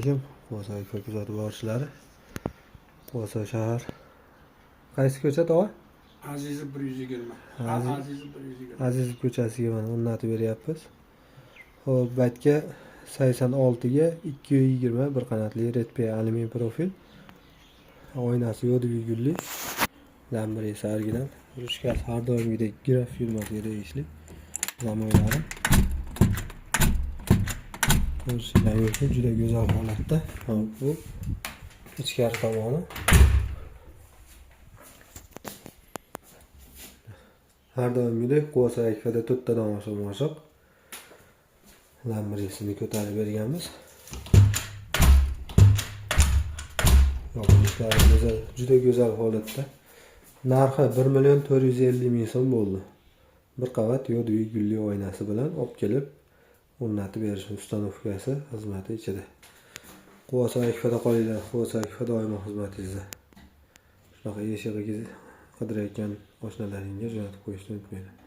alaykum. Quvasoy ko'p kuzatib borishlari. Quvasoy shahar. Qaysi ko'cha tog'a? Azizov 120. Azizov 120. Azizov ko'chasiga mana o'rnatib beryapmiz. Xo'p, baytga 86 ga 220 bir qanotli Redpay alyumin profil. Oynasi yodiviy gulli. Lambir esa original. Ruchkasi har doimgidek graf firmasiga tegishli. Zamoylari. Ko'rishlar yo'q, juda go'zal holatda. Hop, bu ichkari tomoni. Har doimgidek Quvasoy akfada 4 ta tomosha. Lambiresini ko'tarib berganmiz. Yo'qliklar juda go'zal holatda. Narxi 1.450.000 so'm bo'ldi. Bir qavat yodiviy gulli oynasi bilan olib kelib o'rnatib berish ustanovkasi xizmati ichida. Quvasoy akfada qolinglar. Quvasoy akfa doimo xizmatingizda. Shunaqa eshig'iga qidirayotgan oshnalaringga jo'natib qo'yishni unutmanglar.